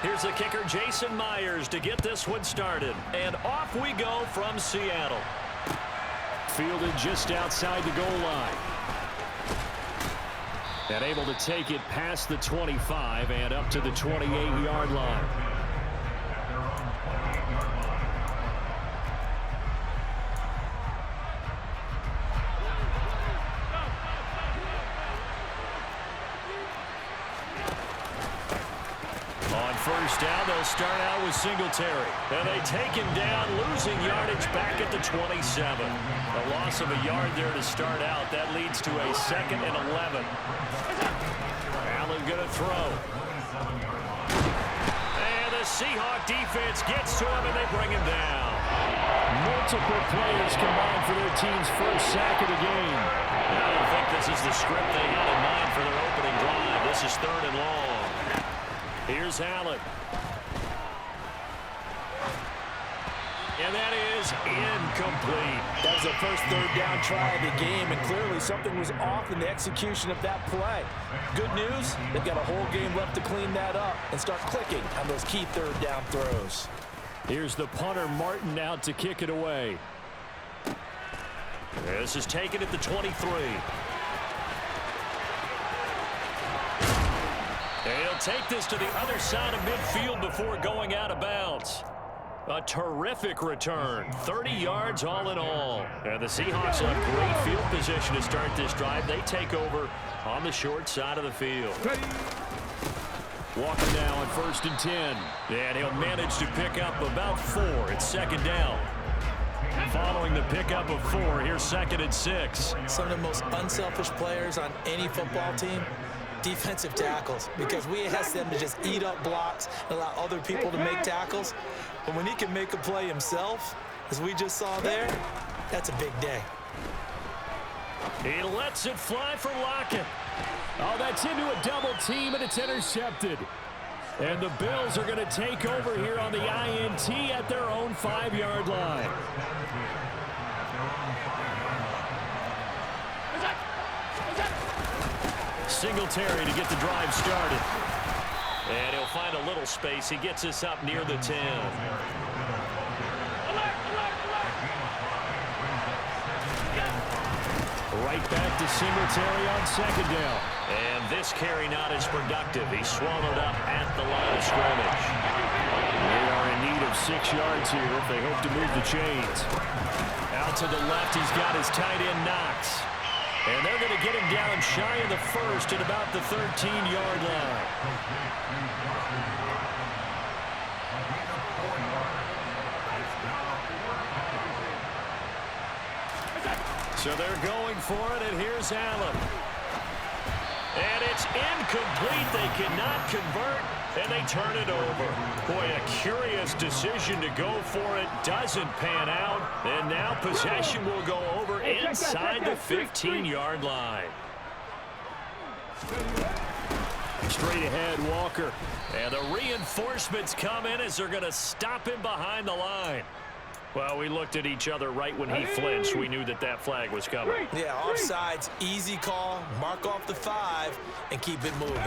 Here's the kicker, Jason Myers, to get this one started. And off we go from Seattle. Fielded just outside the goal line. And able to take it past the 25 and up to the 28-yard line. First down, they'll start out with Singletary. And they take him down, losing yardage back at the 27. A loss of a yard there to start out. That leads to a 2nd and 11. Allen going to throw. And the Seahawk defense gets to him, and they bring him down. Multiple players combined for their team's first sack of the game. I don't think this is the script they had in mind for their opening drive. This is 3rd and long. Here's Allen. And that is incomplete. That was the first 3rd down try of the game, and clearly something was off in the execution of that play. Good news, they've got a whole game left to clean that up and start clicking on those key 3rd down throws. Here's the punter, Martin, out to kick it away. This is taken at the 23. He'll take this to the other side of midfield before going out of bounds. A terrific return. 30 yards all in all. And the Seahawks will have great field position to start this drive. They take over on the short side of the field. Walker now on 1st and 10. And he'll manage to pick up about 4. It's 2nd down. Following the pickup of 4, here's 2nd and 6. Some of the most unselfish players on any football team, defensive tackles, because we ask them to just eat up blocks and allow other people to make tackles. But when he can make a play himself, as we just saw there, that's a big day. He lets it fly for Lockett. Oh, that's into a double team, and it's intercepted. And the Bills are going to take over here on the INT at their own 5-yard line. Singletary to get the drive started. And he'll find a little space. He gets us up near the 10. Right back to Singletary on 2nd down. And this carry not as productive. He's swallowed up at the line of scrimmage. They are in need of 6 yards here if they hope to move the chains. Out to the left, he's got his tight end Knox. And they're going to get him down shy of the 1st at about the 13-yard line. So they're going for it, and here's Allen. And it's incomplete. They cannot convert, and they turn it over. Boy, a curious decision to go for it. Doesn't pan out, and now possession will go over inside the 15-yard line. Straight ahead, Walker. And the reinforcements come in as they're going to stop him behind the line. Well, we looked at each other right when he flinched. We knew that that flag was coming. Yeah, offsides, easy call. Mark off the 5 and keep it moving.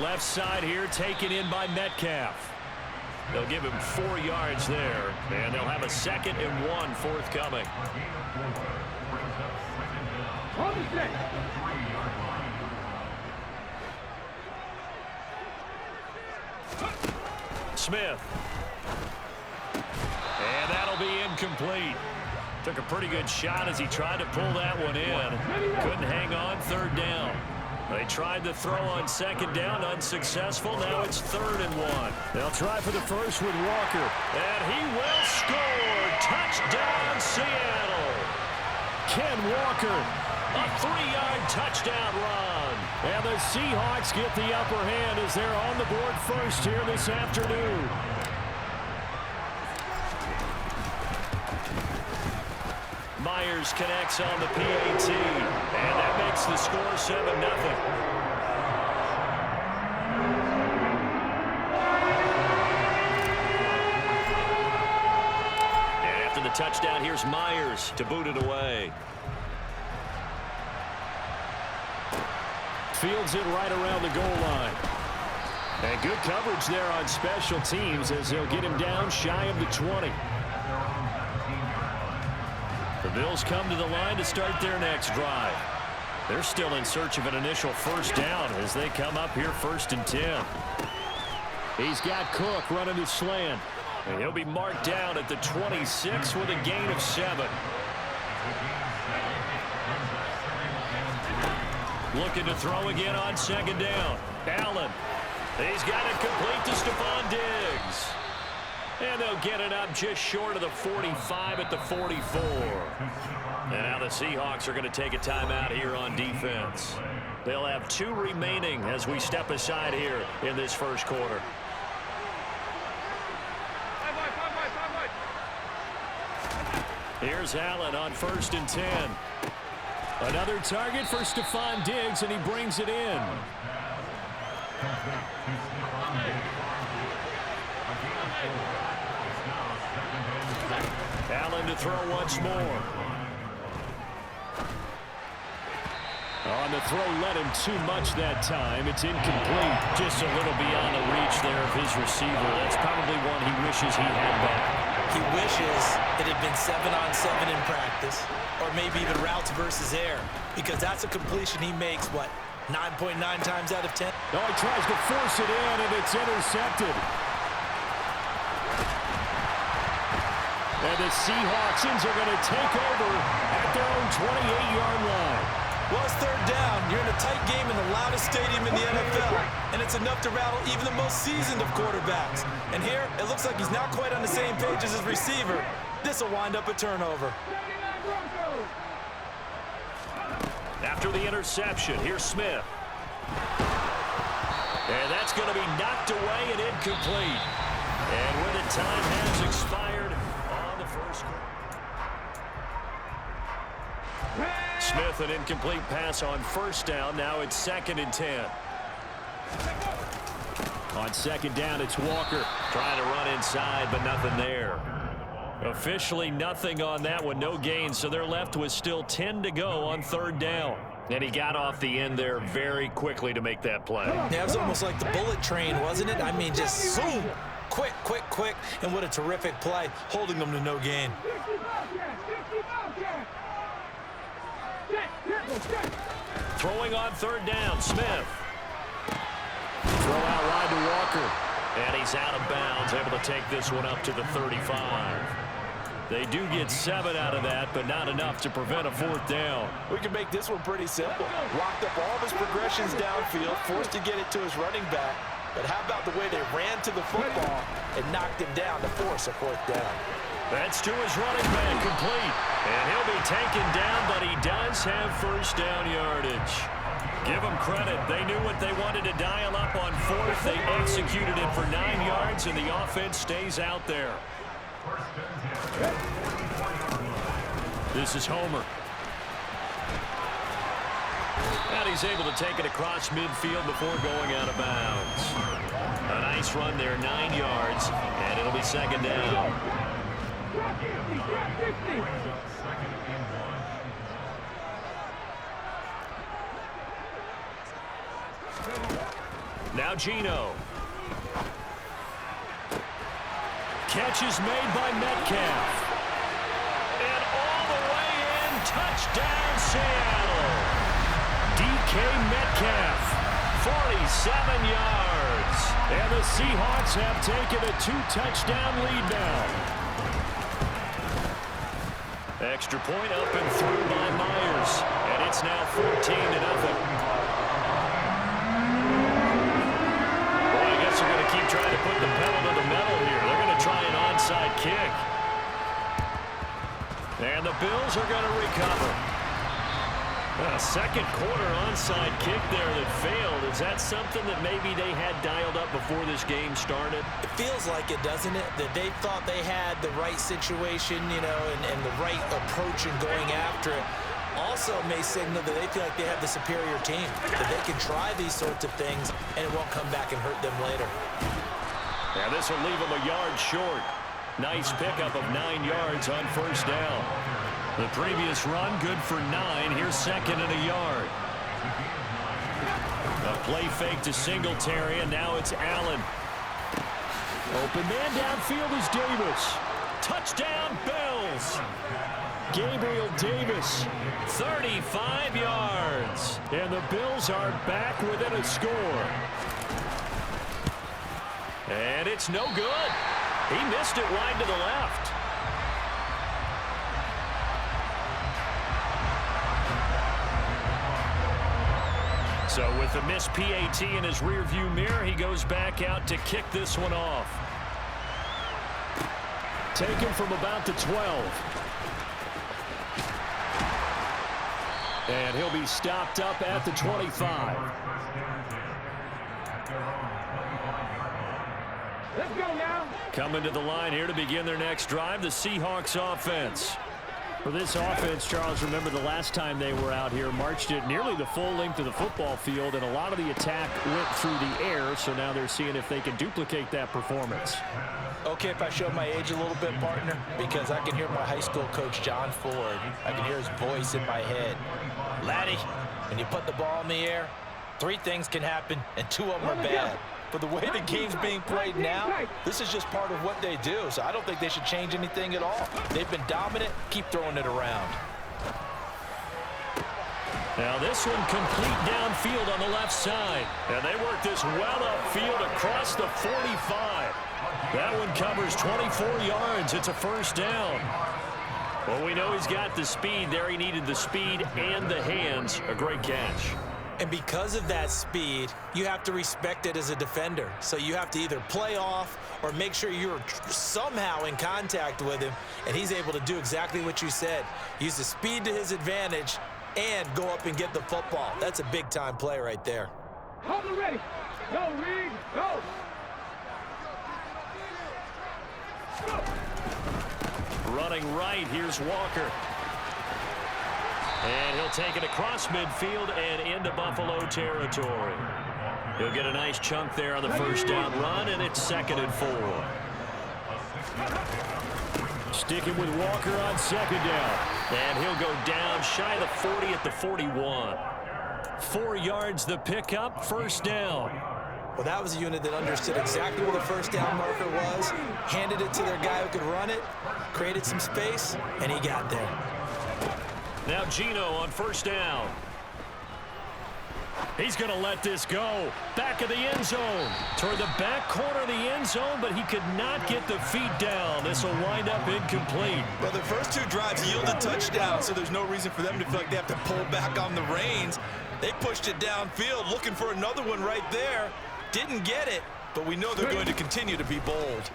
Left side here taken in by Metcalf. They'll give him 4 yards there, and they'll have a 2nd and 1 forthcoming. Smith. And that'll be incomplete. Took a pretty good shot as he tried to pull that one in. Couldn't hang on 3rd down. They tried to throw on 2nd down, unsuccessful. Now it's 3rd and 1. They'll try for the first with Walker. And he will score. Touchdown, Seattle. Ken Walker. A 3-yard touchdown run. And the Seahawks get the upper hand as they're on the board first here this afternoon. Myers connects on the PAT, and that makes the score 7-0. And after the touchdown, here's Myers to boot it away. Fields it right around the goal line. And good coverage there on special teams as they'll get him down shy of the 20. The Bills come to the line to start their next drive. They're still in search of an initial first down as they come up here 1st and 10. He's got Cook running the slant. And he'll be marked down at the 26 with a gain of 7. Looking to throw again on 2nd down. Allen. He's got it complete to Stephon Diggs. And they'll get it up just short of the 45 at the 44. And now the Seahawks are going to take a timeout here on defense. They'll have 2 remaining as we step aside here in this first quarter. Here's Allen on 1st and 10. Another target for Stephon Diggs, and he brings it in. Allen to throw once more. On the throw, led him too much that time. It's incomplete. Just a little beyond the reach there of his receiver. That's probably one he wishes he had back. He wishes it had been 7-on-7 in practice, or maybe even routes versus air, because that's a completion he makes, what, 9.9 times out of 10? No, he tries to force it in, and it's intercepted. And the Seahawks are going to take over at their own 28-yard line. Well, it's 3rd down. You're in a tight game in the loudest stadium in the NFL, and it's enough to rattle even the most seasoned of quarterbacks. And here, it looks like he's not quite on the same page as his receiver. This will wind up a turnover. After the interception, here's Smith. And that's going to be knocked away and incomplete. And when the time has expired on the first quarter. Smith, an incomplete pass on 1st down. Now it's 2nd and 10. On 2nd down, it's Walker. Trying to run inside, but nothing there. Officially nothing on that one. No gain, so they're left with still 10 to go on 3rd down. And he got off the end there very quickly to make that play. Yeah, it was almost like the bullet train, wasn't it? I mean, just zoom. Quick, quick, quick. And what a terrific play, holding them to no gain. Throwing on 3rd down, Smith. Throw out wide to Walker. And he's out of bounds, able to take this one up to the 35. They do get 7 out of that, but not enough to prevent a 4th down. We can make this one pretty simple. Locked up all of his progressions downfield, forced to get it to his running back. But how about the way they ran to the football and knocked him down to force a 4th down? That's to his running back, complete. And he'll be taken down, but he does have 1st down yardage. Give them credit. They knew what they wanted to dial up on 4th. They executed it for 9 yards, and the offense stays out there. This is Homer. And he's able to take it across midfield before going out of bounds. A nice run there, 9 yards, and it'll be 2nd down. Now Geno. Catch is made by Metcalf. And all the way in, touchdown Seattle. DK Metcalf, 47 yards. and the Seahawks have taken a 2-touchdown lead now. Extra point up and through by Myers, and it's now 14-0. They're going to keep trying to put the pedal to the metal here. They're going to try an onside kick. And the Bills are going to recover. A second quarter onside kick there that failed. Is that something that maybe they had dialed up before this game started? It feels like it, doesn't it? That they thought they had the right situation, you know, and the right approach in going after it. Also may signal that they feel like they have the superior team, that they can try these sorts of things and it won't come back and hurt them later. Yeah, this will leave them a yard short. Nice pickup of 9 yards on 1st down. The previous run good for 9. Here's 2nd and a yard. A Play fake to Singletary, and now it's Allen. Open man downfield is Davis. Touchdown, Bills. Gabriel Davis, 35 yards. And the Bills are back within a score. And it's no good. He missed it wide to the left. So with the missed PAT in his rearview mirror, he goes back out to kick this one off. Taken from about the 12. And he'll be stopped up at the 25. Let's go now. Coming to the line here to begin their next drive, the Seahawks offense. For this offense, Charles, remember the last time they were out here, marched it nearly the full length of the football field, and a lot of the attack went through the air, so now they're seeing if they can duplicate that performance. Okay, if I show my age a little bit, partner, because I can hear my high school coach, John Ford. I can hear his voice in my head. Laddie, when you put the ball in the air, 3 things can happen, and 2 of them are bad. But the way the game's being played now, this is just part of what they do. So I don't think they should change anything at all. They've been dominant. Keep throwing it around. Now this one complete downfield on the left side. And they work this well upfield across the 45. That one covers 24 yards. It's a first down. Well, we know he's got the speed there. He needed the speed and the hands. A great catch. And because of that speed, you have to respect it as a defender. So you have to either play off or make sure you're somehow in contact with him, and he's able to do exactly what you said. Use the speed to his advantage and go up and get the football. That's a big-time play right there. Hold it ready. Go, Reed. Go. Running right, here's Walker. And he'll take it across midfield and into Buffalo territory. He'll get a nice chunk there on the first down run, and it's 2nd and 4. Sticking with Walker on 2nd down. And he'll go down shy of the 40 at the 41. 4 yards the pickup, first down. Well, that was a unit that understood exactly where the first down marker was, handed it to their guy who could run it, created some space, and he got there. Now Gino on first down. He's going to let this go. Back of the end zone. Toward the back corner of the end zone, but he could not get the feet down. This will wind up incomplete. Well, the first 2 drives yielded touchdowns, so there's no reason for them to feel like they have to pull back on the reins. They pushed it downfield, looking for another one right there. Didn't get it, but we know they're going to continue to be bold.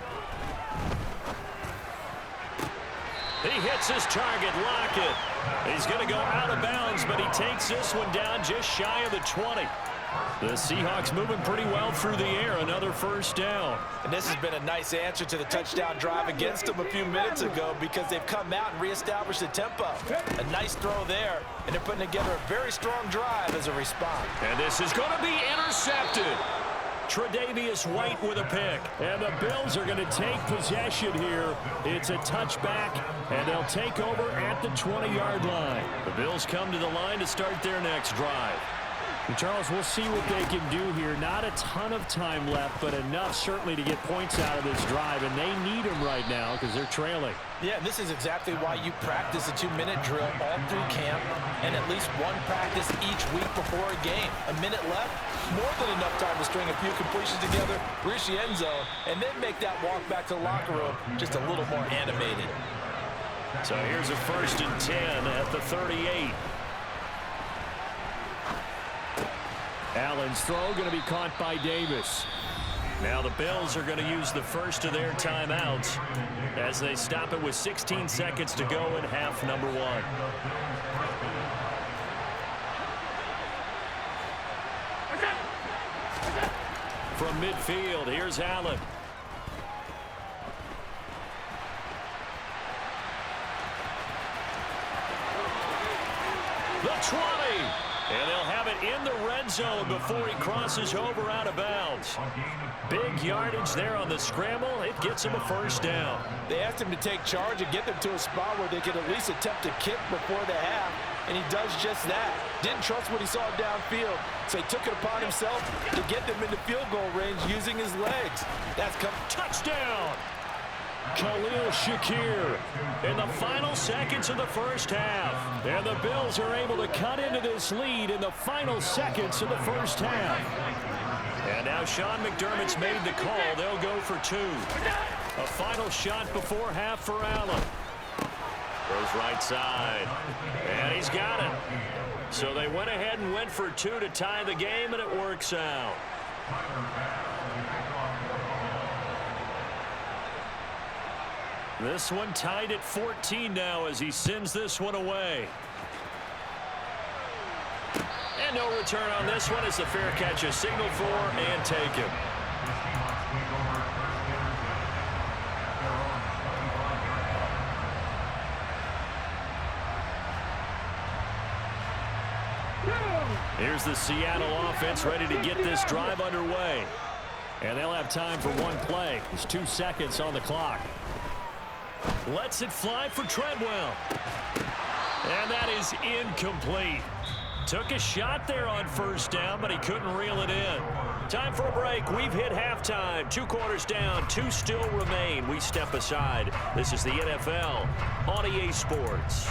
He hits his target, Lockett. He's going to go out of bounds, but he takes this one down just shy of the 20. The Seahawks moving pretty well through the air. Another first down. And this has been a nice answer to the touchdown drive against them a few minutes ago because they've come out and reestablished the tempo. A nice throw there, and they're putting together a very strong drive as a response. And this is going to be intercepted. Tre'Davious White with a pick. And the Bills are going to take possession here. It's a touchback, and they'll take over at the 20-yard line. The Bills come to the line to start their next drive. And Charles, we'll see what they can do here. Not a ton of time left, but enough certainly to get points out of this drive, and they need them right now because they're trailing. Yeah, and this is exactly why you practice a 2-minute drill all through camp and at least one practice each week before a game. A minute left, more than enough time to string a few completions together, reach the end zone, and then make that walk back to the locker room just a little more animated. So here's a 1st and 10 at the 38. Allen's throw going to be caught by Davis. Now the Bills are going to use the first of their timeouts as they stop it with 16 seconds to go in half number 1. From midfield, here's Allen. The 20. And they'll have it in the red zone before he crosses over out of bounds. Big yardage there on the scramble. It gets him a first down. They asked him to take charge and get them to a spot where they could at least attempt to kick before the half. and he does just that. Didn't trust what he saw downfield, so he took it upon himself to get them into field goal range using his legs. That's come Touchdown! Khalil Shakir in the final seconds of the first half. And the Bills are able to cut into this lead in the final seconds of the first half. And now Sean McDermott's made the call. They'll go for two. A final shot before half for Allen. Goes right side. And he's got it. So they went ahead and went for two to tie the game, and it works out. This one tied at 14 now as he sends this one away. And no return on this one as the fair catch is signaled for and taken. Here's the Seattle offense ready to get this drive underway. And they'll have time for one play. There's 2 seconds on the clock. Lets it fly for Treadwell. And that is incomplete. Took a shot there on first down, but he couldn't reel it in. Time for a break. We've hit halftime. 2 quarters down. 2 still remain. We step aside. This is the NFL on EA Sports.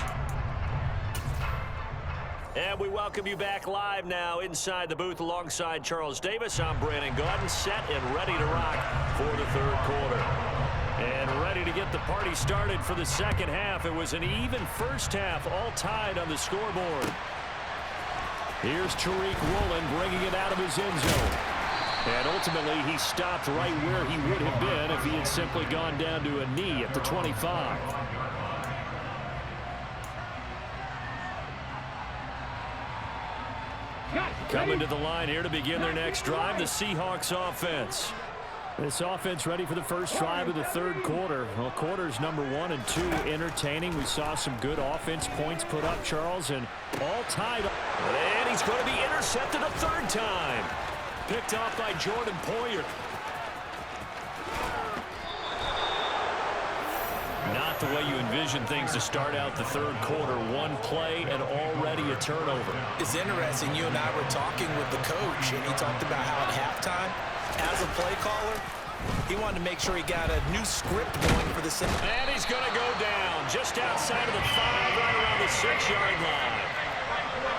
And we welcome you back live now inside the booth alongside Charles Davis. I'm Brandon Gaudin, set and ready to rock for the third quarter. And ready to get the party started for the second half. It was an even first half, all tied on the scoreboard. Here's Tariq Woolen bringing it out of his end zone. And ultimately, he stopped right where he would have been if he had simply gone down to a knee at the 25. Coming to the line here to begin their next drive, the Seahawks offense. This offense ready for the first drive of the third quarter. Well, quarters number 1 and 2 entertaining. We saw some good offense points put up, Charles, and all tied up. And he's going to be intercepted a third time. Picked off by Jordan Poyer. Not the way you envision things to start out the third quarter. One play and already a turnover. It's interesting. You and I were talking with the coach, and he talked about how at halftime, as a play caller, he wanted to make sure he got a new script going for the second. And he's going to go down just outside of the 5, right around the 6-yard line.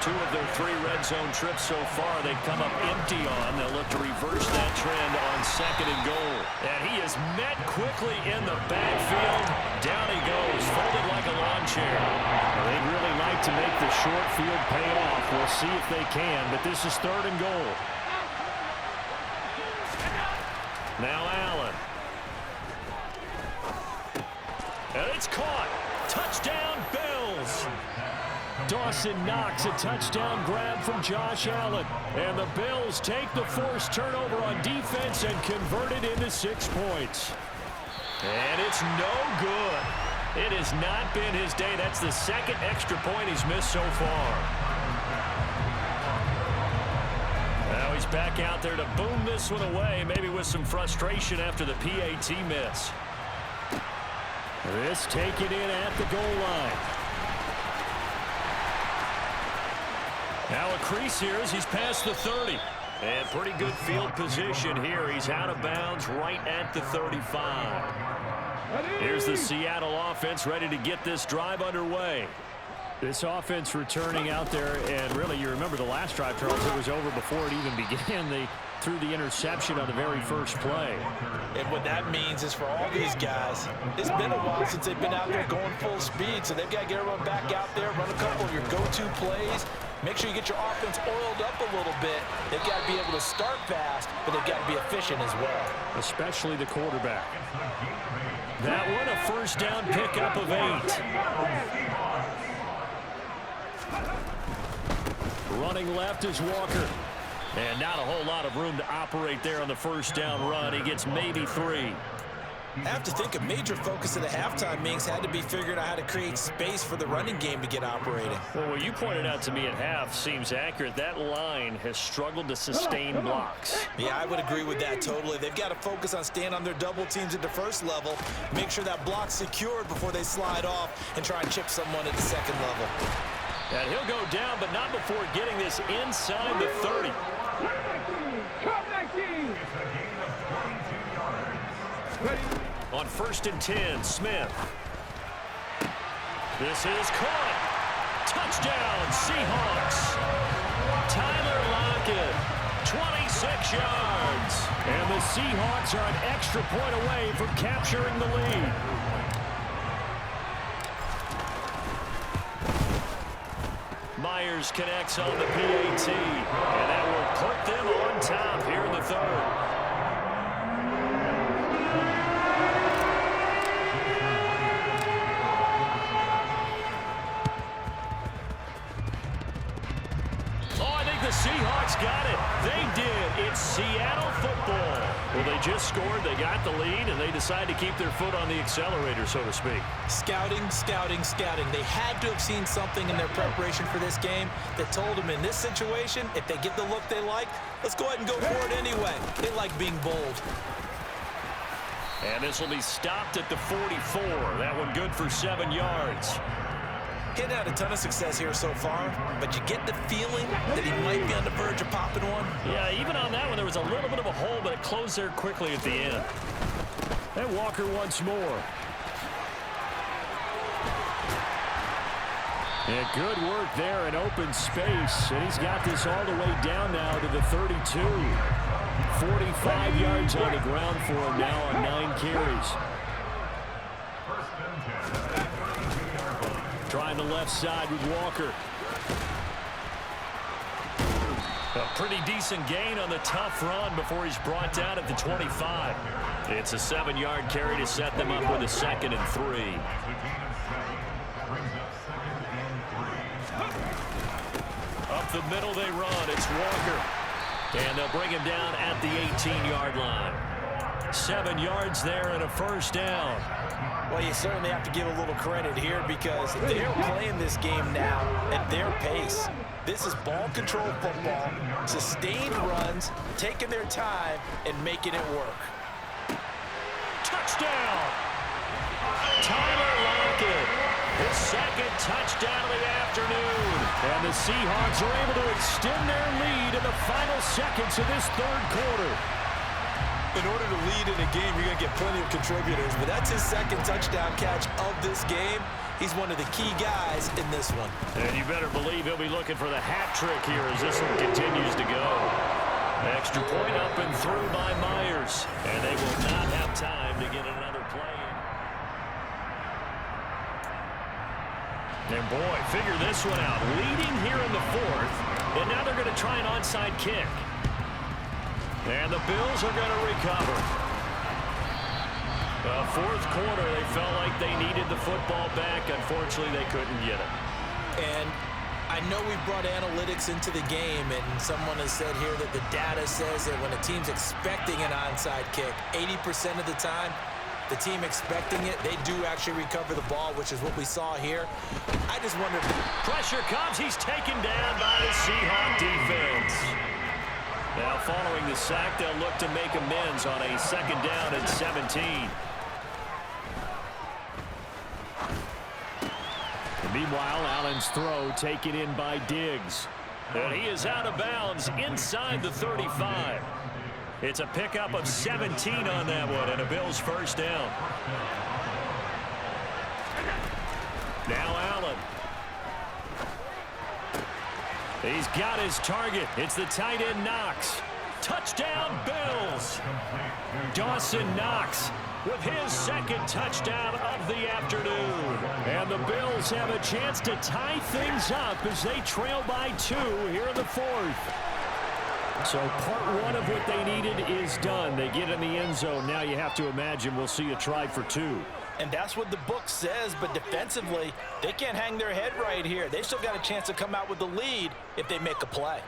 2 of their 3 red zone trips so far they've come up empty on. They'll look to reverse that trend on 2nd and goal. And he is met quickly in the backfield. Down he goes, folded like a lawn chair. Well, they'd really like to make the short field pay off. We'll see if they can, but this is 3rd and goal. Now Allen. And it's caught. Touchdown, Bills. Dawson Knox, a touchdown grab from Josh Allen. And the Bills take the forced turnover on defense and convert it into 6 points. And it's no good. It has not been his day. That's the 2nd extra point he's missed so far. Now he's back out there to boom this one away, maybe with some frustration after the PAT miss. This taken in at the goal line. Now a crease here as he's past the 30. And pretty good field position here. He's out of bounds right at the 35. Here's the Seattle offense ready to get this drive underway. This offense returning out there, and really, you remember the last drive, Charles, it was over before it even began. They threw the interception on the very first play. And what that means is for all these guys, it's been a while since they've been out there going full speed, so they've got to get everyone back out there, run a couple of your go-to plays. Make sure you get your offense oiled up a little bit. They've got to be able to start fast, but they've got to be efficient as well. Especially the quarterback. That one, a first down pickup of 8. Running left is Walker. And not a whole lot of room to operate there on the first down run. He gets maybe 3. I have to think a major focus of the halftime meetings had to be figuring out how to create space for the running game to get operating. Well, what you pointed out to me at half seems accurate. That line has struggled to sustain blocks. Yeah, I would agree with that totally. They've got to focus on staying on their double teams at the first level, make sure that block's secured before they slide off and try and chip someone at the second level. And he'll go down, but not before getting this inside the 30. On 1st and 10, Smith. This is caught. Touchdown, Seahawks. Tyler Lockett, 26 yards. And the Seahawks are an extra point away from capturing the lead. Myers connects on the PAT, and that will put them on top here in the 3rd. Seahawks got it. They did. It's Seattle football. Well, they just scored. They got the lead, and they decide to keep their foot on the accelerator, so to speak. Scouting, scouting, scouting. They had to have seen something in their preparation for this game that told them in this situation, if they get the look they like, let's go ahead and go for it anyway. They like being bold. And this will be stopped at the 44. That one good for 7 yards. He's had a ton of success here so far, but you get the feeling that he might be on the verge of popping one. Yeah, even on that one, there was a little bit of a hole, but it closed there quickly at the end. And Walker once more. Yeah, good work there in open space, and he's got this all the way down now to the 32. 45 yards on the ground for him now on 9 carries. Trying the left side with Walker. A pretty decent gain on the tough run before he's brought down at the 25. It's a 7-yard carry to set them up with a 2nd and 3. Up the middle they run. It's Walker. And they'll bring him down at the 18-yard line. 7 yards there and a 1st down. Well, you certainly have to give a little credit here because they're playing this game now at their pace. This is ball control football, sustained runs, taking their time, and making it work. Touchdown! Tyler Lockett, his 2nd touchdown of the afternoon. And the Seahawks are able to extend their lead in the final seconds of this 3rd quarter. In order to lead in a game, you're going to get plenty of contributors, but that's his 2nd touchdown catch of this game. He's one of the key guys in this one. And you better believe he'll be looking for the hat trick here as this one continues to go. Extra point up and through by Myers, and they will not have time to get another play in. And boy, figure this one out. Leading here in the 4th, and now they're going to try an onside kick. And the Bills are going to recover. 4th quarter, they felt like they needed the football back. Unfortunately, they couldn't get it. And I know we brought analytics into the game, and someone has said here that the data says that when a team's expecting an onside kick, 80% of the time, the team expecting it, they do actually recover the ball, which is what we saw here. I just wonder. Pressure comes. He's taken down by the Seahawk defense. Now, following the sack, they'll look to make amends on a 2nd down and 17. And meanwhile, Allen's throw taken in by Diggs. And he is out of bounds inside the 35. It's a pickup of 17 on that one, and a Bills 1st down. Now Allen. He's got his target. It's the tight end Knox. Touchdown, Bills. Dawson Knox with his 2nd touchdown of the afternoon. And the Bills have a chance to tie things up as they trail by 2 here in the 4th. So part 1 of what they needed is done. They get in the end zone. Now you have to imagine we'll see a try for 2. And that's what the book says, but defensively, they can't hang their head right here. They still got a chance to come out with the lead if they make a play.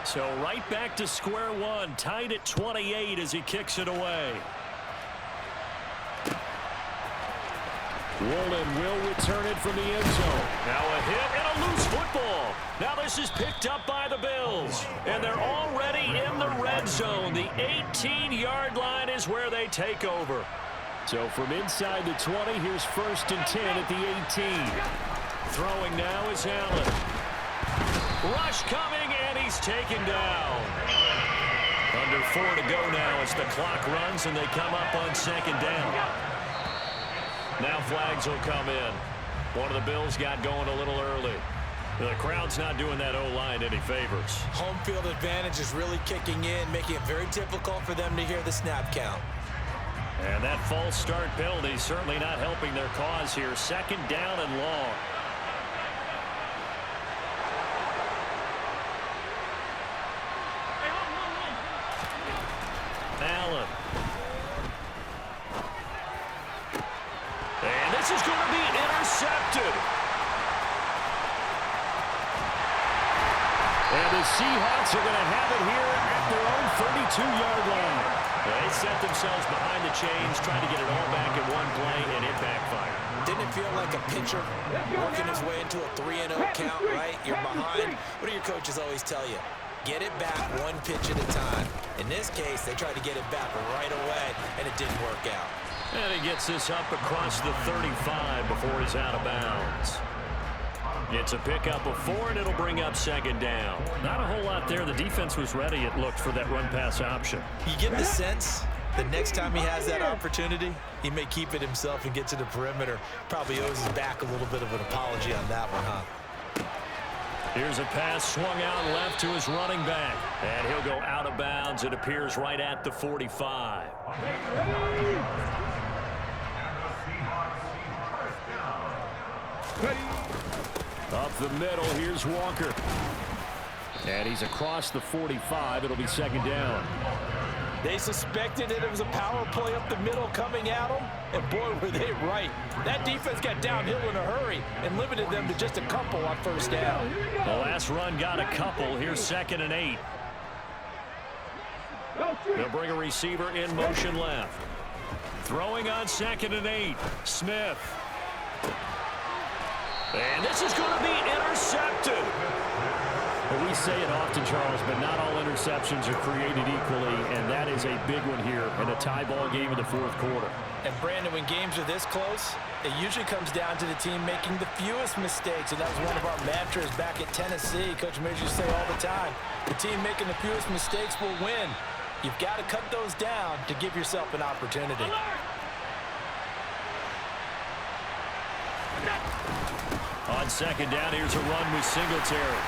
So right back to square one, tied at 28 as he kicks it away. Woolen will return it from the end zone. Now a hit and a loose football. Now this is picked up by the Bills. And they're already in the red zone. The 18-yard line is where they take over. So from inside the 20, here's 1st and 10 at the 18. Throwing now is Allen. Rush coming, and he's taken down. Under 4 to go now as the clock runs, and they come up on 2nd down. Now flags will come in. One of the Bills got going a little early. The crowd's not doing that O-line any favors. Home field advantage is really kicking in, making it very difficult for them to hear the snap count. And that false start penalty certainly not helping their cause here. 2nd down and long. Allen. And this is going to be intercepted. And the Seahawks are going to have it here at their own 32-yard line. They set themselves behind the chains, trying to get it all back in one play, and it backfired. Didn't it feel like a pitcher working his way into a 3-0 count, right? You're behind. What do your coaches always tell you? Get it back one pitch at a time. In this case, they tried to get it back right away, and it didn't work out. And he gets this up across the 35 before he's out of bounds. It's a pickup of 4, and it'll bring up 2nd down. Not a whole lot there. The defense was ready, it looked, for that run-pass option. You get the sense the next time he has that opportunity, he may keep it himself and get to the perimeter. Probably owes his back a little bit of an apology on that one, huh? Here's a pass swung out left to his running back. And he'll go out of bounds. It appears right at the 45. Up the middle, here's Walker. And he's across the 45. It'll be 2nd down. They suspected that it was a power play up the middle coming at them, and boy, were they right. That defense got downhill in a hurry and limited them to just a couple on 1st down. The last run got a couple. Here's 2nd and 8. They'll bring a receiver in motion left. Throwing on 2nd and 8. Smith. And this is going to be intercepted. Well, we say it often, Charles, but not all interceptions are created equally, and that is a big one here in a tie ball game in the 4th quarter. And, Brandon, when games are this close, it usually comes down to the team making the fewest mistakes, and that was one of our mantras back at Tennessee. Coach Mears used to say all the time, the team making the fewest mistakes will win. You've got to cut those down to give yourself an opportunity. On 2nd down, here's a run with Singletary.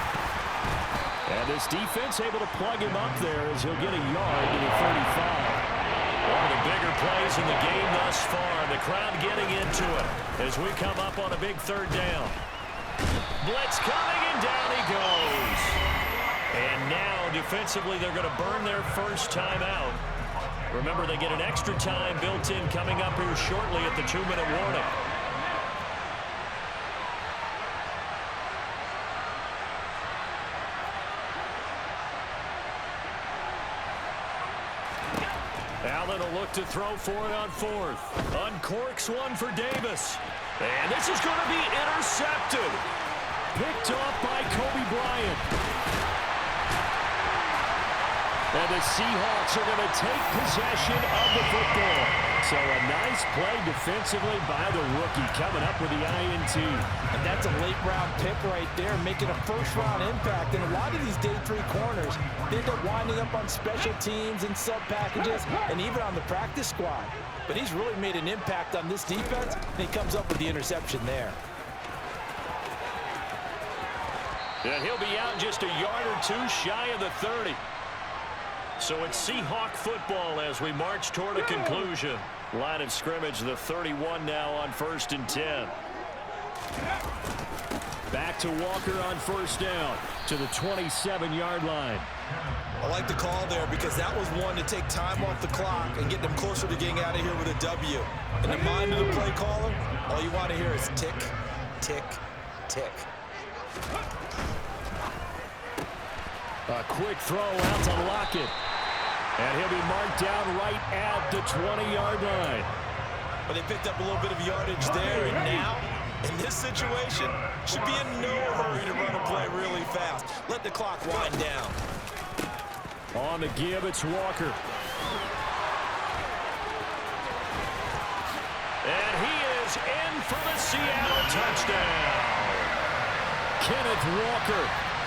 And this defense able to plug him up there as he'll get a yard to the 35. One of the bigger plays in the game thus far. The crowd getting into it as we come up on a big 3rd down. Blitz coming, and down he goes. And now, defensively, they're going to burn their first time out. Remember, they get an extra time built in coming up here shortly at the 2-minute warning. Allen will look to throw for it on 4th. Uncorks one for Davis. And this is going to be intercepted. Picked off by Kobe Bryant. And the Seahawks are going to take possession of the football. So a nice play defensively by the rookie coming up with the INT. And that's a late-round pick right there, making a first-round impact. And a lot of these day 3 corners, they end up winding up on special teams and sub-packages and even on the practice squad. But he's really made an impact on this defense, and he comes up with the interception there. And he'll be out just a yard or 2 shy of the 30. So it's Seahawk football as we march toward a conclusion. Line of scrimmage, the 31 now on 1st and 10. Back to Walker on 1st down to the 27-yard line. I like the call there because that was one to take time off the clock and get them closer to getting out of here with a W. In the mind of the play caller, all you want to hear is tick, tick, tick. A quick throw out to Lockett. And he'll be marked down right at the 20-yard line. But they picked up a little bit of yardage there, and now, in this situation, should be in no hurry to run a play really fast. Let the clock wind down. On the give, it's Walker. And he is in for the Seattle touchdown. Kenneth Walker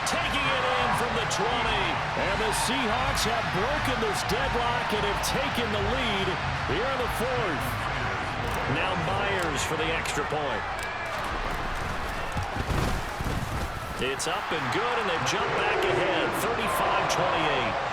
taking it in from the 20. And the Seahawks have broken this deadlock and have taken the lead here in the fourth. Now Myers for the extra point. It's up and good, and they've jumped back ahead, 35-28.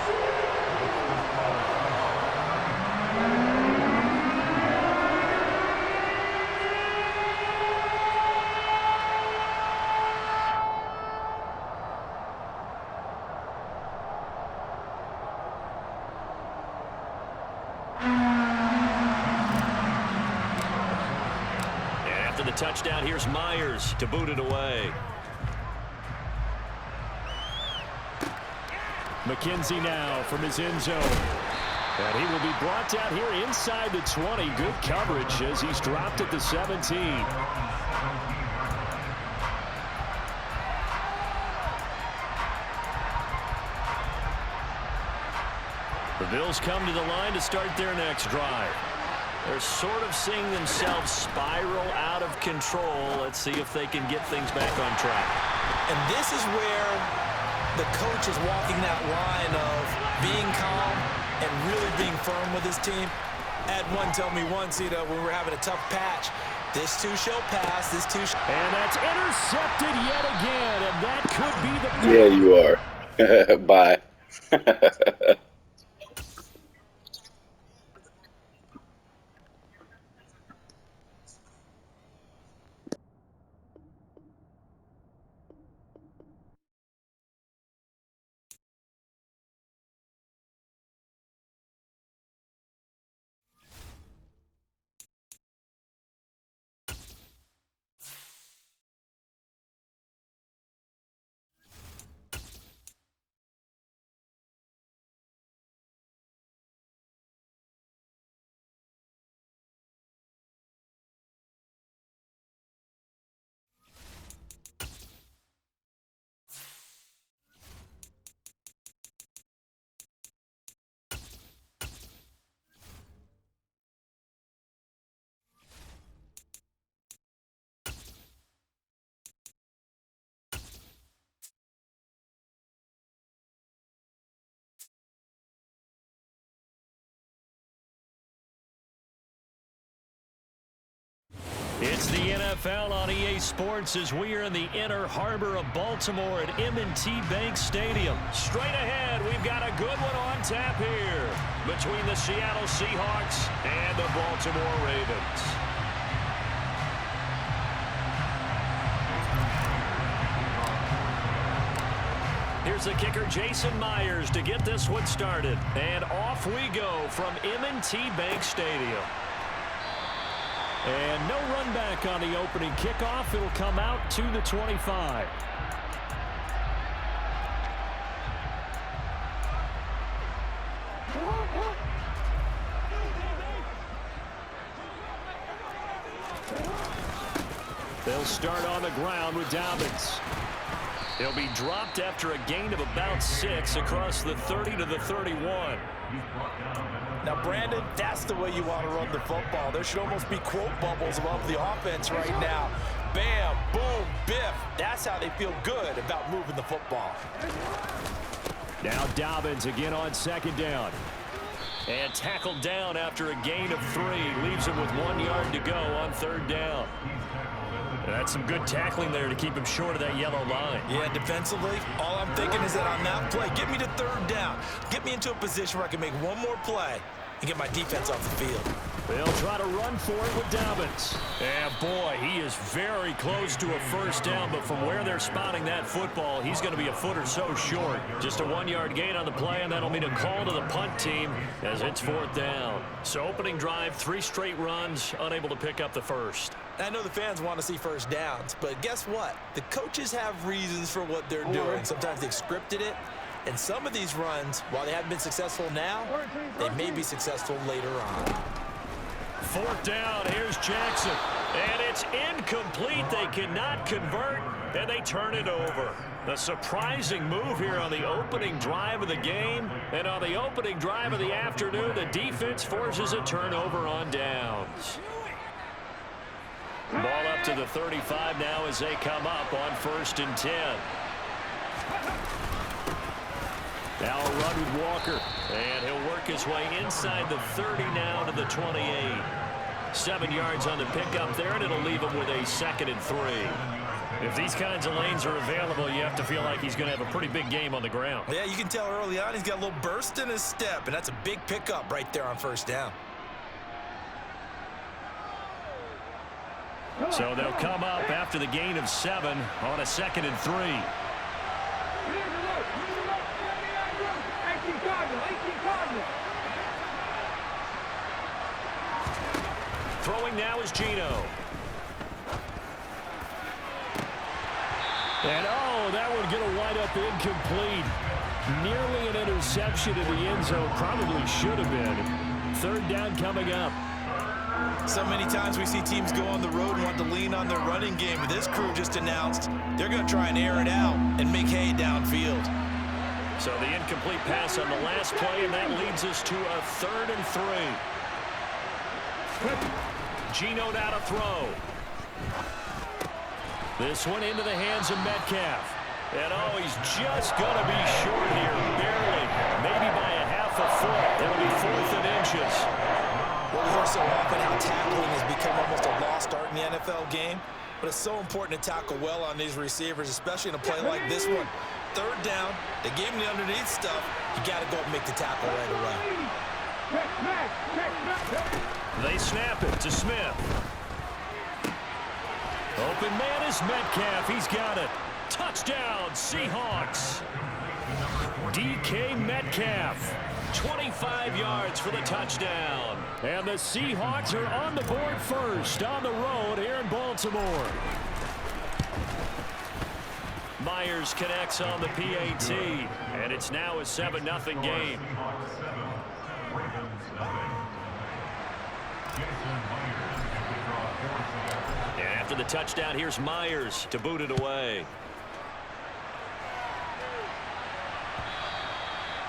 The touchdown, here's Myers to boot it away. McKenzie now from his end zone. And he will be brought down here inside the 20. Good coverage as he's dropped at the 17. The Bills come to the line to start their next drive. They're sort of seeing themselves spiral out of control. Let's see if they can get things back on track. And this is where the coach is walking that line of being calm and really being firm with his team. I had one tell me once, when we were having a tough patch, this too shall pass, this too shall... And that's intercepted yet again, and that could be the... Yeah, you are. Bye. It's the NFL on EA Sports as we are in the inner harbor of Baltimore at M&T Bank Stadium. Straight ahead, we've got a good one on tap here between the Seattle Seahawks and the Baltimore Ravens. Here's the kicker, Jason Myers, to get this one started. And off we go from M&T Bank Stadium. And no run back on the opening kickoff. It'll come out to the 25. They'll start on the ground with Dobbins. He'll be dropped after a gain of about 6 across the 30 to the 31. Now, Brandon, that's the way you want to run the football. There should almost be quote bubbles above the offense right now. Bam, boom, biff. That's how they feel good about moving the football. Now Dobbins again on second down. And tackled down after a gain of 3. Leaves him with 1 yard to go on third down. That's some good tackling there to keep him short of that yellow line. Yeah, defensively, all I'm thinking is that on that play, get me to third down. Get me into a position where I can make one more play and get my defense off the field. They'll try to run for it with Dobbins. And boy, he is very close to a first down, but from where they're spotting that football, he's going to be a foot or so short. Just a 1 yard gain on the play, and that'll mean a call to the punt team as it's fourth down. So opening drive, 3 straight runs, unable to pick up the first. I know the fans want to see first downs, but guess what? The coaches have reasons for what they're doing. Sometimes they've scripted it. And some of these runs, while they haven't been successful now, they may be successful later on. Fourth down, here's Jackson. And it's incomplete. They cannot convert, and they turn it over. A surprising move here on the opening drive of the game. And on the opening drive of the afternoon, the defense forces a turnover on downs. Ball up to the 35 now as they come up on 1st and 10. Now a run with Walker. And he'll work his way inside the 30 now to the 28. 7 yards on the pickup there, and it'll leave him with a 2nd and 3. If these kinds of lanes are available, you have to feel like he's going to have a pretty big game on the ground. Yeah, you can tell early on he's got a little burst in his step, and that's a big pickup right there on 1st down. So they'll come up after the gain of 7 on a 2nd and 3. Throwing now is Gino. And that one going to wind up incomplete. Nearly an interception in the end zone. Probably should have been. 3rd down coming up. So many times we see teams go on the road and want to lean on their running game. But this crew just announced they're going to try and air it out and make hay downfield. So the incomplete pass on the last play, and that leads us to a 3rd and 3. Gino now to throw. This one into the hands of Metcalf. And he's just going to be short here, barely, maybe by a half a foot. It'll be 4th and inches. Well, we hear so often how tackling has become almost a lost art in the NFL game, but it's so important to tackle well on these receivers, especially in a play like this one. 3rd down, they gave him the underneath stuff. You got to go and make the tackle right away. They snap it to Smith. Open man is Metcalf. He's got it. Touchdown, Seahawks. DK Metcalf. 25 yards for the touchdown. And the Seahawks are on the board first on the road here in Baltimore. Myers connects on the PAT, and it's now a 7-0 game. And after the touchdown, here's Myers to boot it away.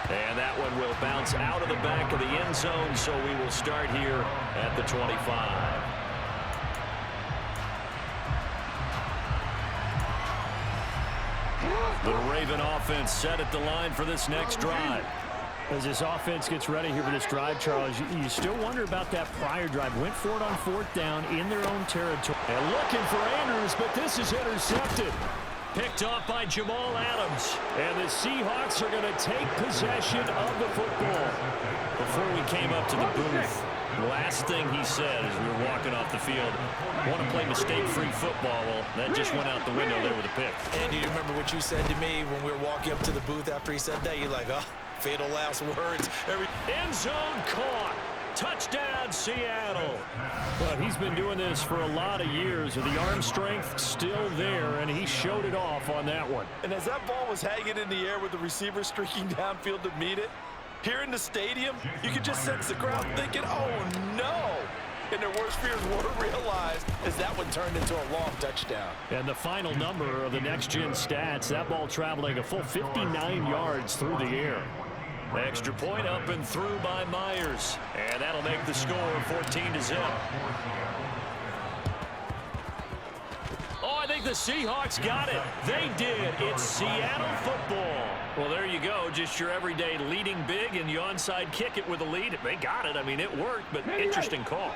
And that one will bounce out of the back of the end zone, so we will start here at the 25. The Raven offense set at the line for this next drive. As this offense gets ready here for this drive, Charles, you still wonder about that prior drive. Went for it on 4th down in their own territory. And looking for Andrews, but this is intercepted. Picked off by Jamal Adams. And the Seahawks are going to take possession of the football. Before we came up to the booth, last thing he said as we were walking off the field, want to play mistake-free football. Well, that just went out the window there with a pick. And do you remember what you said to me when we were walking up to the booth after he said that? You're like, fatal last words. End zone caught. Touchdown, Seattle. Well, he's been doing this for a lot of years, with the arm strength still there, and he showed it off on that one. And as that ball was hanging in the air with the receiver streaking downfield to meet it, here in the stadium, you could just sense the crowd thinking, oh, no. And their worst fears were realized as that one turned into a long touchdown. And the final number of the next-gen stats, that ball traveling a full 59 yards through the air. Extra point up and through by Myers. And that'll make the score 14-0. Oh, I think the Seahawks got it. They did. It's Seattle football. Well, there you go. Just your everyday leading big, and you onside kick it with a lead. They got it. I mean, it worked, but interesting call.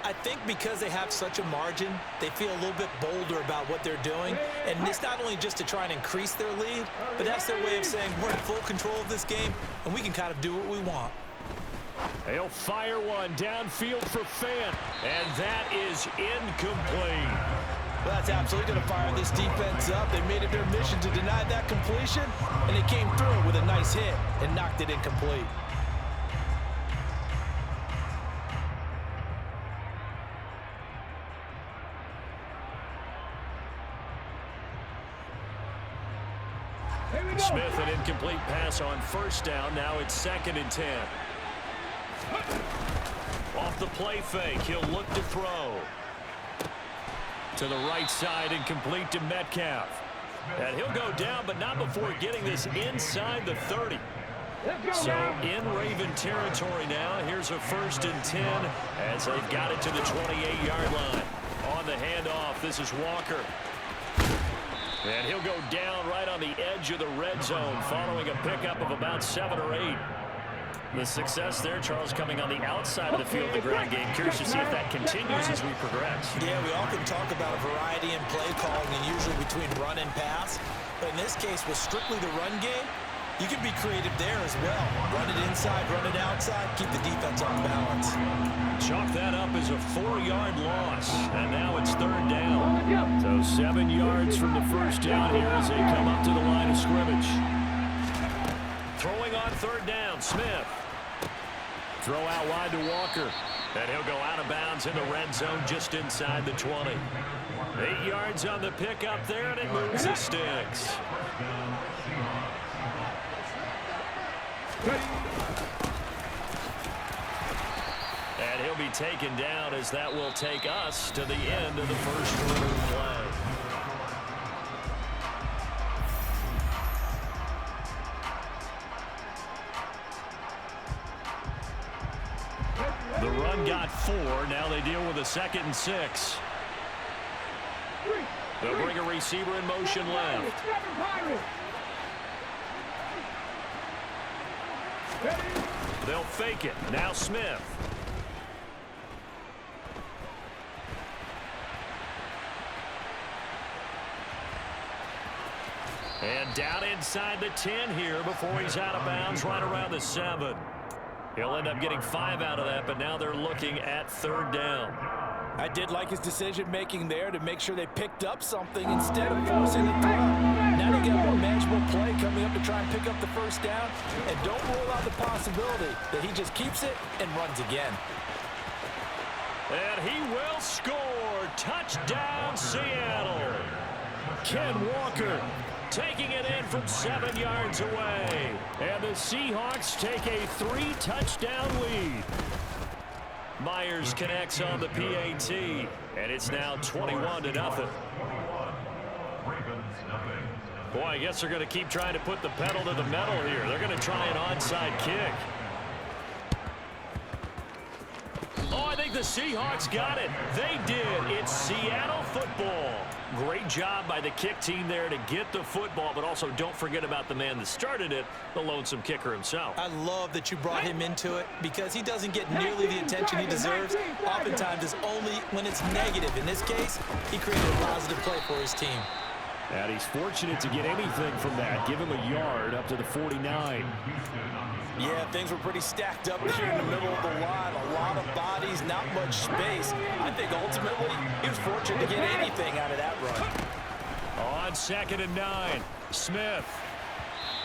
I think because they have such a margin, they feel a little bit bolder about what they're doing. And it's not only just to try and increase their lead, but that's their way of saying we're in full control of this game, and we can kind of do what we want. They'll fire one downfield for Fant, and that is incomplete. Well, that's absolutely going to fire this defense up. They made it their mission to deny that completion, and they came through with a nice hit and knocked it incomplete. Smith, an incomplete pass on 1st down. Now it's 2nd and 10. Off the play fake, he'll look to throw. To the right side and complete to Metcalf. And he'll go down, but not before getting this inside the 30. So in Raven territory now, here's a 1st and 10 as they've got it to the 28-yard line. On the handoff, this is Walker. And he'll go down right on the edge of the red zone following a pickup of about 7 or 8. The success there, Charles, coming on the outside of the field of the ground game. Curious to see if that continues as we progress. Yeah, we often talk about a variety in play calling and usually between run and pass. But in this case, with strictly the run game, you can be creative there as well. Run it inside, run it outside, keep the defense on balance. Chalk that up as a 4-yard loss, and now it's 3rd down. So 7 yards from the first down here as they come up to the line of scrimmage. Throwing on 3rd down, Smith. Throw out wide to Walker, and he'll go out of bounds in the red zone just inside the 20. 8 yards on the pickup there, and it moves the sticks. And he'll be taken down as that will take us to the end of the first quarter of play. The run got 4. Now they deal with a 2nd and 6. They'll bring a receiver in motion left. They'll fake it. Now Smith. And down inside the 10 here before he's out of bounds right around the 7. He'll end up getting 5 out of that, but now they're looking at 3rd down. I did like his decision-making there to make sure they picked up something instead of forcing the throw. Now they get a more manageable play coming up to try and pick up the 1st down, and don't rule out the possibility that he just keeps it and runs again. And he will score. Touchdown, Seattle. Ken Walker taking it in from 7 yards away. And the Seahawks take a 3-touchdown lead. Myers connects on the PAT, and it's now 21-0. Boy, I guess they're going to keep trying to put the pedal to the metal here. They're going to try an onside kick. Oh, I think the Seahawks got it. They did. It's Seattle football. Great job by the kick team there to get the football, but also don't forget about the man that started it, the lonesome kicker himself. I love that you brought him into it because he doesn't get nearly the attention he deserves. Oftentimes it's only when it's negative. In this case, he created a positive play for his team. And he's fortunate to get anything from that. Give him a yard up to the 49. Yeah, things were pretty stacked up there in the middle of the line. A lot of bodies, not much space. I think ultimately he was fortunate to get anything out of that run. On 2nd and 9, Smith.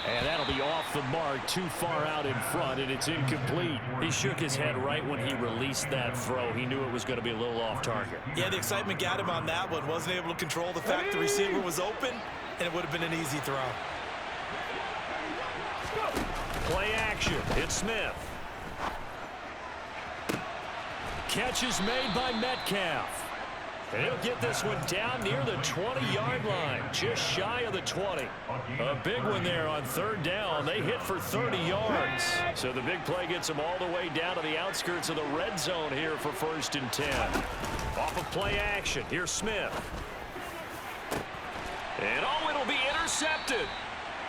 And that'll be off the mark, too far out in front, and it's incomplete. He shook his head right when he released that throw. He knew it was going to be a little off target. Yeah, the excitement got him on that one. Wasn't able to control the fact the receiver was open, and it would have been an easy throw. Play action. It's Smith. Catch is made by Metcalf. And he'll get this one down near the 20-yard line, just shy of the 20. A big one there on 3rd down. They hit for 30 yards. So the big play gets them all the way down to the outskirts of the red zone here for 1st and 10. Off of play action. Here's Smith. And oh, it'll be intercepted.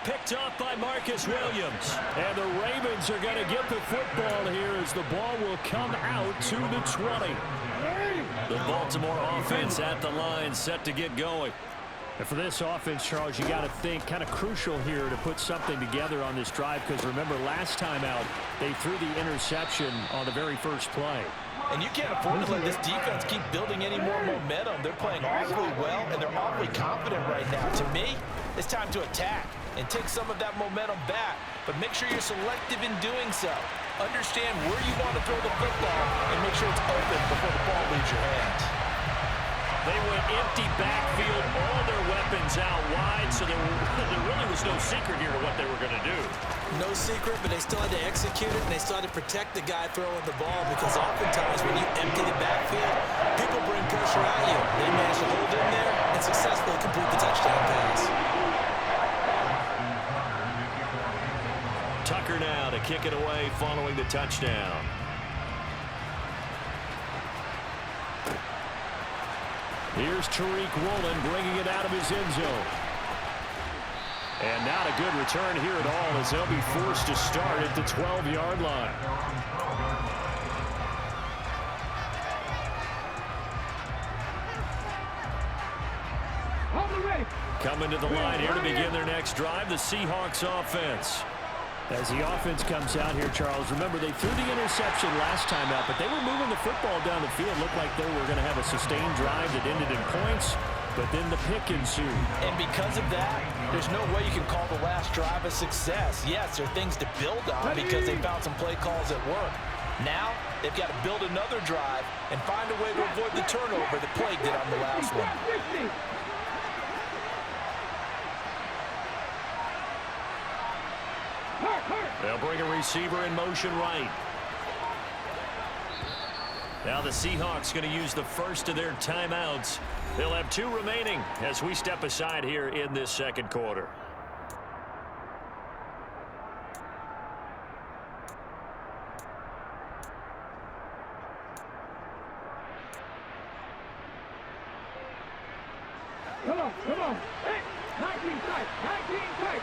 Picked off by Marcus Williams. And the Ravens are going to get the football here as the ball will come out to the 20. The Baltimore offense at the line, set to get going. And for this offense, Charles, you got to think kind of crucial here to put something together on this drive, because remember last time out they threw the interception on the very first play. And you can't afford to let this defense keep building any more momentum. They're playing awfully well, and they're awfully confident right now. To me, it's time to attack and take some of that momentum back, but make sure you're selective in doing so. Understand where you want to throw the football and make sure it's open before the ball leaves your hands. They went empty backfield, all their weapons one's out wide, so there really was no secret here to what they were going to do. No secret, but they still had to execute it, and they still had to protect the guy throwing the ball, because oftentimes when you empty the backfield, people bring pressure at you. They managed to hold in there and successfully complete the touchdown pass. Tucker now to kick it away following the touchdown. Here's Tariq Woolen bringing it out of his end zone. And not a good return here at all, as they'll be forced to start at the 12-yard line. Coming to the line here to begin their next drive, the Seahawks offense. As the offense comes out here, Charles, remember they threw the interception last time out, but they were moving the football down the field. Looked like they were going to have a sustained drive that ended in points, but then the pick ensued. And because of that, there's no way you can call the last drive a success. Yes, there are things to build on because they found some play calls at work. Now, they've got to build another drive and find a way to avoid the turnover that plagued it on the last one. They'll bring a receiver in motion right. Now the Seahawks going to use the first of their timeouts. They'll have 2 remaining as we step aside here in this second quarter. Come on. Hey, 19 tight. 19 tight.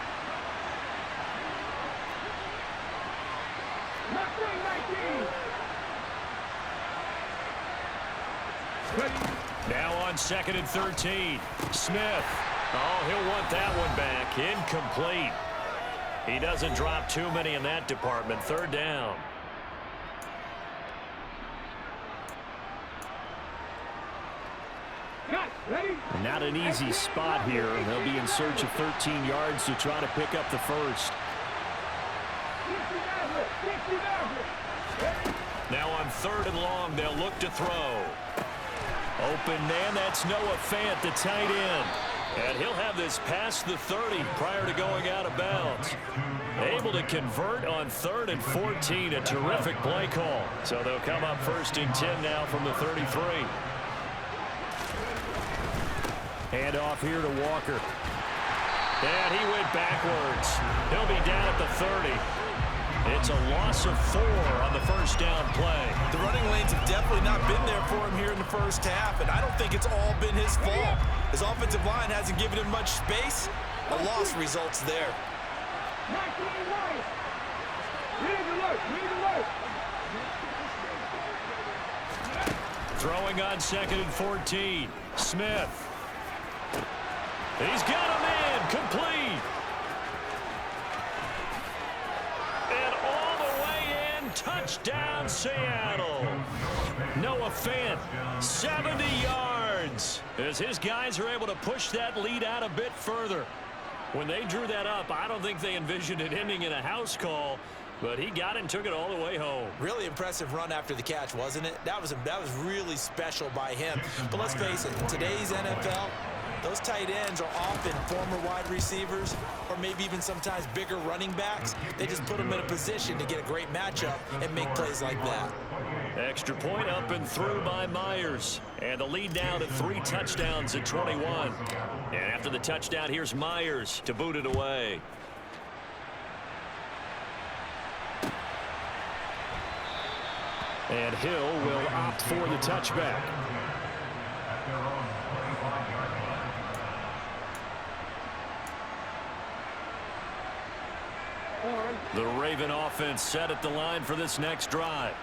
Not 19. Now on 2nd and 13. Smith. Oh, he'll want that one back. Incomplete. He doesn't drop too many in that department. 3rd down. Not an easy spot here. They'll be in search of 13 yards to try to pick up the first. Now on 3rd and long, they'll look to throw. Open man, that's Noah Fant, the tight end. And he'll have this past the 30 prior to going out of bounds. Able to convert on 3rd and 14, a terrific play call. So they'll come up 1st and 10 now from the 33. Hand off here to Walker. And he went backwards. He'll be down at the 30. It's a loss of 4 on the 1st down play. The running lanes have definitely not been there for him here in the first half, and I don't think it's all been his fault. His offensive line hasn't given him much space. A loss results there. Throwing on 2nd and 14. Smith. He's got him in. Complete. And all the way in. Touchdown, Seattle. Noah Fant, 70 yards. As his guys are able to push that lead out a bit further. When they drew that up, I don't think they envisioned it ending in a house call. But he got it and took it all the way home. Really impressive run after the catch, wasn't it? That was really special by him. But let's face it, in today's NFL, those tight ends are often former wide receivers or maybe even sometimes bigger running backs. They just put them in a position to get a great matchup and make plays like that. Extra point up and through by Myers. And the lead down to 3 touchdowns at 21. And after the touchdown, here's Myers to boot it away. And Hill will opt for the touchback. The Raven offense set at the line for this next drive.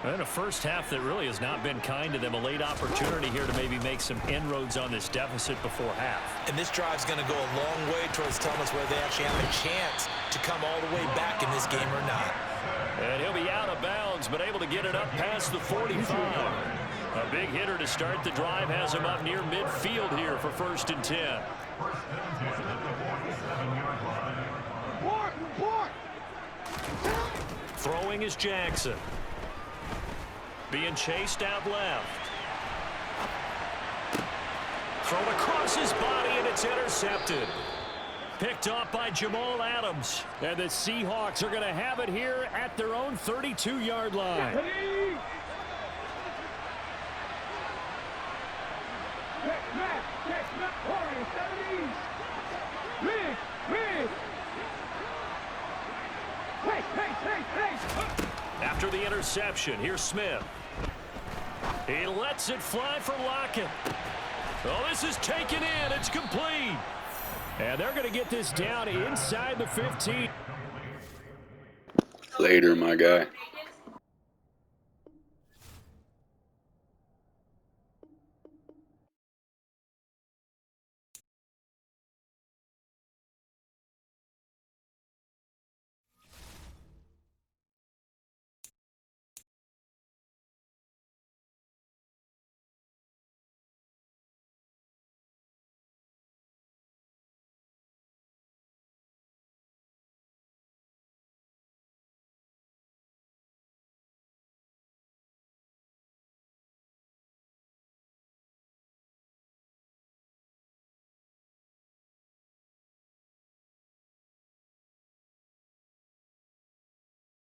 And a first half that really has not been kind to them. A late opportunity here to maybe make some inroads on this deficit before half. And this drive's going to go a long way towards telling us whether they actually have a chance to come all the way back in this game or not. And he'll be out of bounds, but able to get it up past the 45. A big hitter to start the drive has him up near midfield here for 1st and 10. Throwing is Jackson. Being chased out left. Thrown across his body, and it's intercepted. intercepted. Picked off by Jamal Adams. And the Seahawks are going to have it here at their own 32-yard line. After the interception, here's Smith. He lets it fly for Lockett. Oh, this is taken in. It's complete. And they're going to get this down inside the 15. Later, my guy.